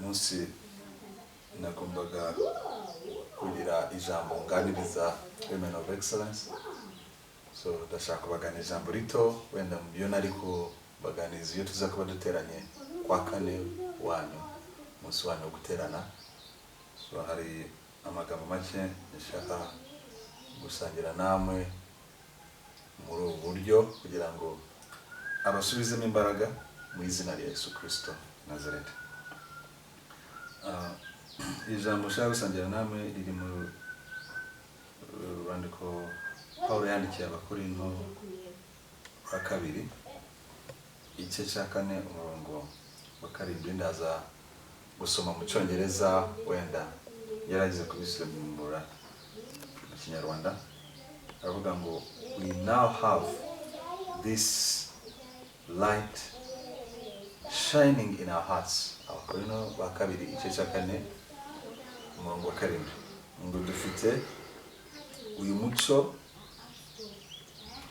munsi nagombaga kugira ijambo nganiriza Women of Excellence. So ndashaka kubaganira ijambo rito wenda mu byo nari kubaganiriza iyo tuza kuba duteranye kwa kane wanyu munsi wanyu wo guterana. So hari amagambo make nshaka gusangira namwe muri ubu buryo kugira ngo abasubizemo imbaraga mu izina rya Yesu Kristo Nazareth. Ijambo nshaka gusangira namwe riri mu rwandiko Paulo yandikiye Abakorinto wa kabiri igice cya 4 umurongo wa 7. Ndaza gusoma mu Cyongereza wenda yaragize kubisomura mu Kinyarwanda. Aravuga ngo we now have this light shining in our hearts. Abakorinto wa kabiri igice cya 4 umurongo wa 7 ngo dufite uyu muco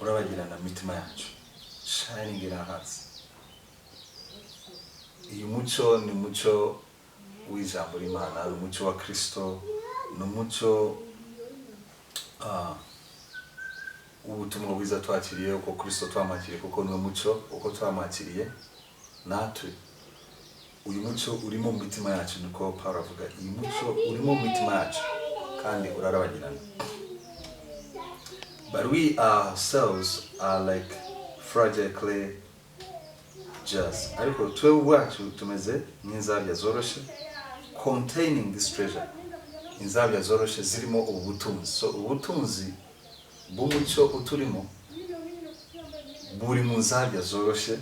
urabagirana mitima yacu, shining in our hearts. Uyu muco ni muco w'ijambo ry'Imana, ni umuco wa Kristo, ni umuco ubutumwa bwiza twakiriye uko Kristo twamakiriye, kuko ni umuco uko twamakiriye natwe. Uyu muco urimo mu mitima yacu, niko Paulo avuga. Uyu muco urimo mu mitima yacu kandi urarabagirana. But we ourselves are like fragile clay jars. Ariko twe ubwacu tumeze nk'inzabya zoroshe, containing this treasure. Inzabya zoroshe zirimo ubu butunzi. So ubutunzi bw'umuco uturimo buri mu nzabya zoroshe,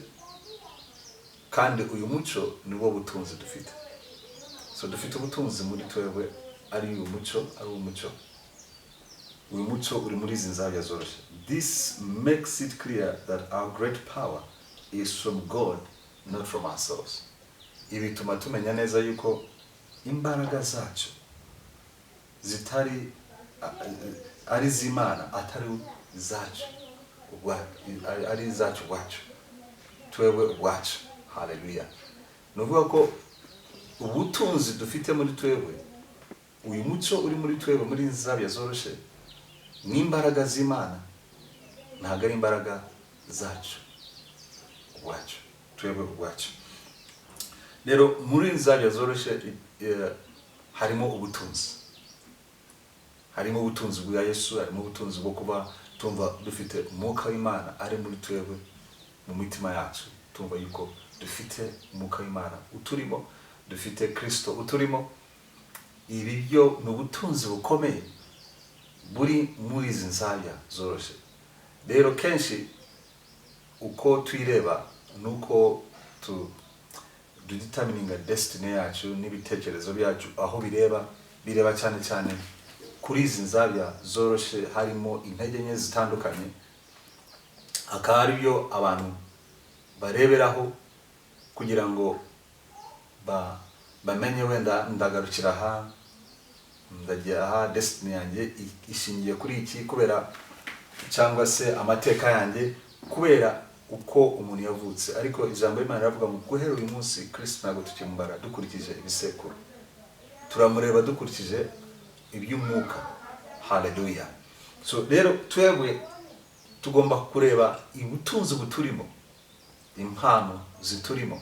kandi uyu muco niwo butunzi dufite. So dufite ubutunzi muri twebwe, ari uyu muco, ari umuco. Uyu muco uri muri izi nzabya zoroshe. This makes it clear that our great power is from God, not from ourselves. Ibi bituma tumenya neza yuko imbaraga zacu zitari ari z'Imana, atari zacu, ari zacu ubwacu, twebwe ubwacu. Hallelujah. Nuvuga ko ubutunzi dufite muri twebwe, uyu muco uri muri twebwe, muri nzabya zoroshe, ni imbaraga z'Imana, ntabwo ari imbaraga zacu ubwacu, twebwe ubwacu. Rero muri nzabya zoroshe harimo ubutunzi. Harimo ubutunzi bwa Yesu, harimo ubutunzi bwo kuba tumva dufite umwuka w'Imana ari muri twebwe, mu mitima yacu. Tumva yuko dufite umwuka w'Imana uturimo, dufite Kristo uturimo. Ibi byo ni ubutunzi bukomeye buri muri izi nzabya zoroshe. Rero kenshi uko twireba nuko determininga destiny yacu n'ibitekerezo byacu aho bireba cyane cyane kuri izi nzabya zoroshe, harimo intege nke zitandukanye. Akaba ari byo abantu bareberaho kugira ngo bamenye wenda ndagarukira aha, ndagira aha, destiny yanjye ishingiye kuri iki, kubera cyangwa se amateka yanjye kubera uko umuntu yavutse. Ariko ijambo ry'Imana riravuga ngo guhera uyu munsi Kristo ntabwo tukimubara dukurikije ibisekuru, turamureba dukurikije iby'umwuka. Hallelujah. So rero twebwe tugomba kureba ubutunzi buturimo, impano ziturimo,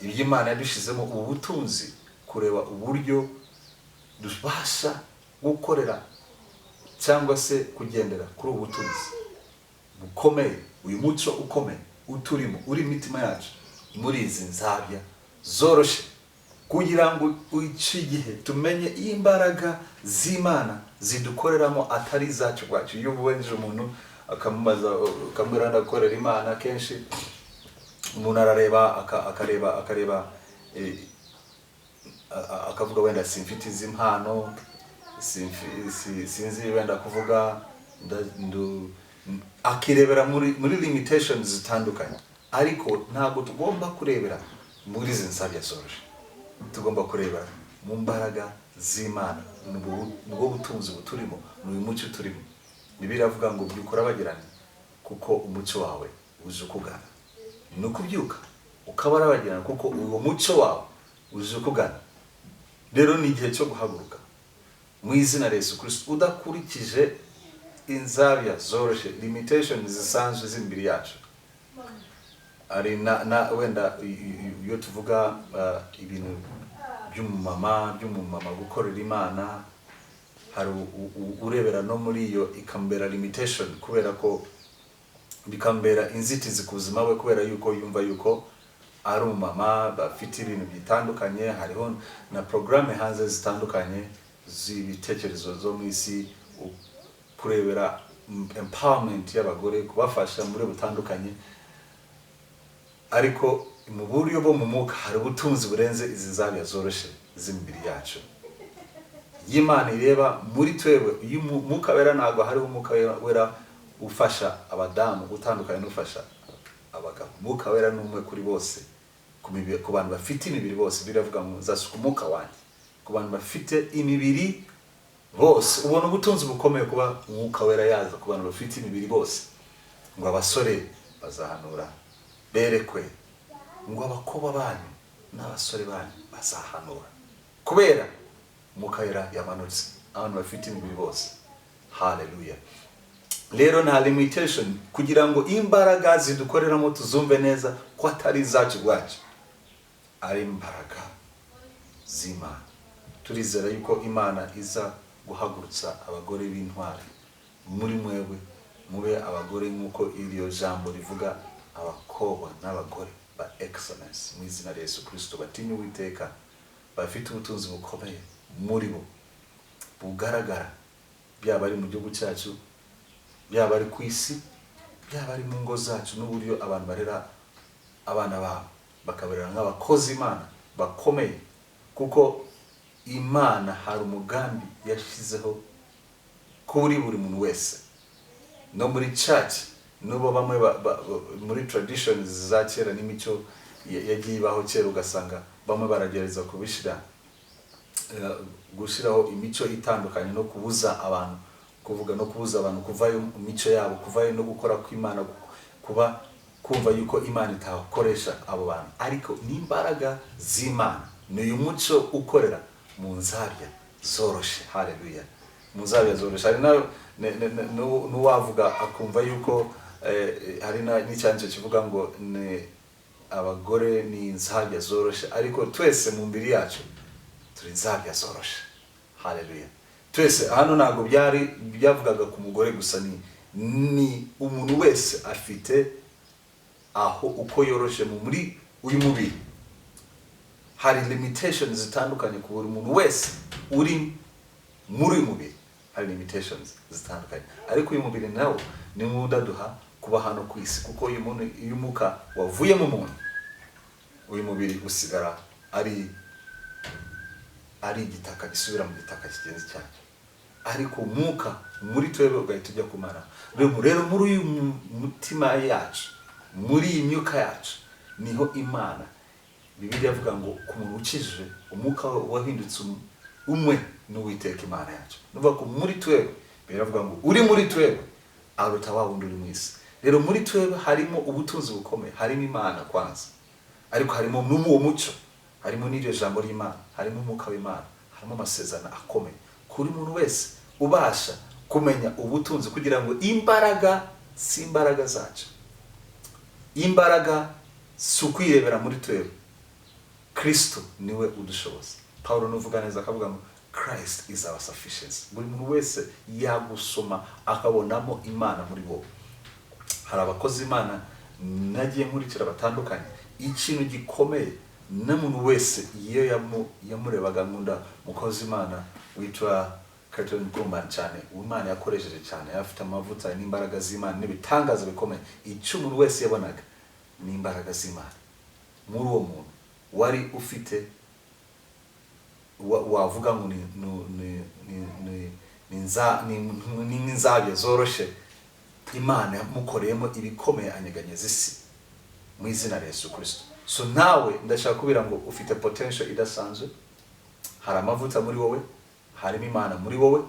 iby'Imana yadushizemo ubu butunzi, kureba uburyo dubasha gukorera cyangwa se kugendera kuri ubu butunzi bukomeye, uyu muco ukomeye uturimo uri mitima yacu, muri izi nzabya zoroshe, kugira ngo iki gihe tumenye imbaraga z'Imana zidukoreramo atari zacu bwacu. Iyo uwenje umuntu akamubaza ukamwira ndakorera Imana, kenshi umuntu arareba akareba akavuga wenda simfite izi mpano, sinzi wenda kuvuga, akirebera muri limitations zitandukanye. Ariko ntabwo tugomba kurebera muri izi nzabya zoroshe, tugomba kurebera mu mbaraga z'Imana, nubwo butunzi buturimo, n'uyu muco turimo. Bibiliya iravuga ngo byukora bagirane kuko umuco wawe uje ukugana. Ni ukubyuka ukaba arabagirana kuko uwo muco wawe uje kugana. Rero ni igihe cyo guhaguruka mu izina rya Yesu Kristo, udakurikije inzabya zoroshe, limitation zisanzwe z'imbiri yacu. Ari na wenda iyo tuvuga ibintu by'umumama gukorera Imana, hari urebera no muri iyo ikambera limitation, kubera ko bikambera inzitizi ku buzima bwe, kubera yuko yumva yuko ari umumama bafite ibintu bitandukanye. Hariho na programme hanze zitandukanye z'ibitekerezo zo mu isi, kurebera empowerment y'abagore, kubafasha muri butandukanye. Ariko mu buryo bwo mu mwuka hari ubutunzi burenze izi nzabya zoroshe z'imbiri yacu. Y'Imana ireba muri twebwe. Iyo Mwuka Wera, ntabwo hariho Umwuka Wera ufasha abadamu gutandukanye n'ufasha abagabo. Mwuka Wera ni umwe kuri bose, ku bantu bafite imibiri bose. Biravuga ngo nzasuka umwuka wanjye ku bantu bafite imibiri bose. Ubona ubutunzi bukomeye kuba Umwuka Wera yaza ku bantu bafite imibiri bose. Ngo abasore bazahanura berekwe, ngo abakobwa banyu n'abasore banyu bazahanura, kubera Umwuka Wera yamanutse abantu bafite imibiri bose. Hallelujah. Rero nta limitation, kugira ngo imbaraga zidukoreramo tuzumve neza ko atari izacu bwacu, ari imbaraga z'Imana. Turizera yuko Imana iza guhagurutsa abagore b'intwari muri mwebwe, mube abagore nk'uko iryo jambo rivuga, abakobwa n'abagore ba excellence mu izina rya Yesu Kristo, batinya Uwiteka, bafite ubutunzi bukomeye muri bo bugaragara, byaba ari mu gihugu cyacu, byaba ari ku isi, byaba ari mu ngo zacu, n'uburyo abantu barera abana babo bakabarera nk'abakozi Imana bakomeye. Kuko Imana hari umugambi yashyizeho kuri buri muntu wese, no muri church, nubo bamwe muri traditions za kera n'imico yagiye ibaho kera, ugasanga bamwe baragereza gushiraho imico itandukanye no kubuza abantu kuvuga, no kubuza abantu kuvayo mu mico yabo, kuvayo no gukora kw'Imana, kuba kumva yuko Imana itakoresha abo bantu. Ariko n'imbaraga z'Imana ni uyu muco ukorera mu nzabya zoroshe. Hallelujah. Mu nzabya zoroshe. Hari n'uwavuga akumva yuko hari n'icyanjye kivuga ngo ni abagore ni inzabya zoroshe, ariko twese mu mbiri yacu turi inzabya zoroshe. Hallelujah. Twese hano ntabwo byavugaga ku mugore gusa, ni umuntu wese afite aho uko yoroshe muri uyu mubiri. Hari limitations zitandukanye ku buri muntu wese uri muri uyu mubiri, hari limitations zitandukanye. Ariko uyu mubiri nawo ni mudaduha kuba hano ku isi, kuko uyu mwuka wavuye mu muntu, uyu mubiri usigara ari igitaka gisubira mu gitaka kigenzi cyacyo. Ariko umwuka muri twebwe ugahita ujya kumara. Rero muri uyu mutima yacu, muri iyi myuka yacu, niho Imana, Bibiliya avuga ngo ku muntu ukijije umwuka wahindutse umwe n'Uwiteka Imana yacu. Nuvuga ko muri twebwe, biravuga ngo uri muri twebwe aruta wa wundi uri mu isi. Rero muri twebwe harimo ubutunzi bukomeye, harimo Imana kwanza, ariko harimo n'uwo muco, harimo n'iryo jambo ry'Imana, harimo umwuka w'Imana, harimo amasezerano akomeye kuri muntu wese ubasha kumenya ubutunzi, kugira ngo imbaraga si imbaraga zacu, imbaraga si ukwirebera muri twebwe, Kristo niwe udushoboza. Paulo nuvuga neza akavuga ngo Christ is our sufficiency. Buri muntu wese yagusoma akabonamo Imana muri bo. Hari abakozi Imana nagiye nkurikira batandukanye, ikintu gikomeye n'umuntu wese iyo yamurebaga nkunda mukozi Imana witwa Catherine Kuhlman cyane, Imana yakoresheje cyane, afite amavuta n'imbaraga z'Imana n'ibitangaza bikomeye. Icyo umuntu wese yabonaga ni imbaraga z'Imana muri uwo muntu wari ufite, wavuga ngo ni inzabya zoroshe. Imana yamukoreyemo ibikomeye anyeganyeza isi mu izina rya Yesu Kristo. So nawe ndashaka kubira ngo ufite potential idasanzwe, hari amavuta muri wowe, harimo Imana muri wowe,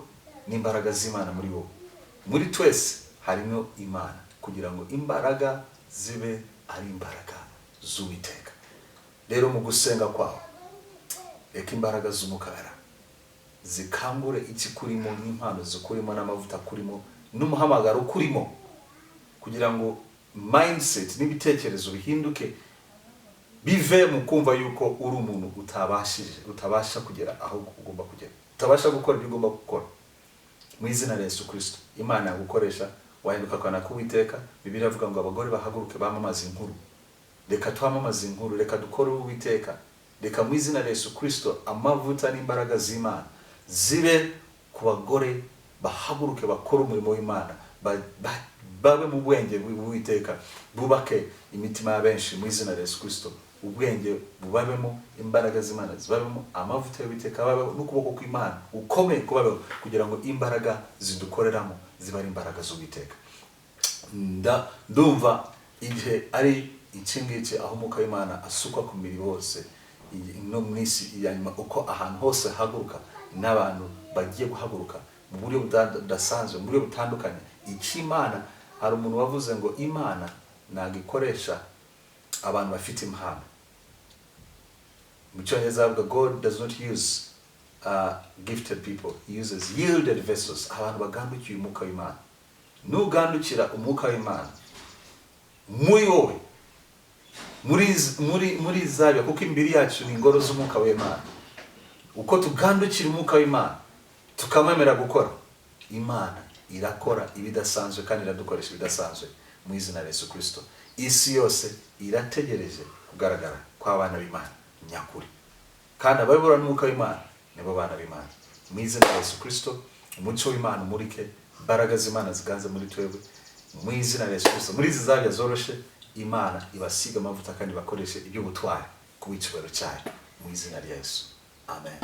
n'imbaraga z'Imana muri wowe. Muri twese harimo Imana, kugira ngo imbaraga zibe ari imbaraga z'Uwiteka. Rero mu gusenga kwawe reka imbaraga z'umukara zikangure ikikurimo n'impano zikurimo n'amavuta kurimo n'umuhamagaro kurimo, kugira ngo mindset n'ibitekerezo bihinduke, bive mu kumva yuko uri umuntu utabasha kugera aho ugomba kugera, utabasha gukora ibyo ugomba gukora. Mu izina rya Yesu Kristo, Imana yagukoresha wahinduka akana k'Uwiteka. Bibiliya ivuga ngo abagore bahaguruke bamamaza inkuru. Reka twamamaze inkuru, reka dukore Uwiteka. Reka mu izina rya Yesu Kristo amavuta n'imbaraga z'Imana zibe ku bagore, bahaguruke bakora umurimo w'Imana, babe mu bwenge bw'Uwiteka, bubake imitima ya benshi mu izina rya Yesu Kristo. Ubwenge bubabemo, imbaraga z'Imana zibabemo, amavuta y'Uwiteka babeho, n'ukuboko kw'Imana ukomeye kubabeho, kugira ngo imbaraga zidukoreramo ziba ari imbaraga z'Uwiteka. Ndumva igihe ari iki ngiki aho umwuka w'Imana asukwa ku mibiri wose no mu isi ya nyuma, uko ahantu hose haguruka n'abantu bagiye guhaguruka mu buryo budasanzwe, mu buryo butandukanye. Imana, hari umuntu wavuze ngo Imana ntabwo ikoresha abantu bafite impano. Mu Cyongereza avuga God does not use gifted people, he uses yielded vessels. Abantu bagandukiye umwuka w'Imana. Nugandukira umwuka w'Imana muri wowe, muri zabyo, kuko imbiri yacu ni ingoro z'umwuka w'Imana. Uko tugandukira umwuka w'Imana tukamwemera gukora, Imana irakora ibidasanzwe kandi iradukoresha ibidasanzwe mu izina rya Yesu Kristo. Isi yose irategereje kugaragara kw'abana b'Imana nyakuri, kandi abayobora n'umwuka w'Imana nibo bana b'Imana. Mu izina rya Yesu Kristo umucyo w'Imana umurike, imbaraga z'Imana ziganze muri twebwe mu izina rya Yesu Kristo. Muri izi zabya zoroshe, Imana ibasiga amavuta kandi bakoreshe iby'ubutwari ku bw'icyubahiro cyayo mu izina rya Yesu. Amen.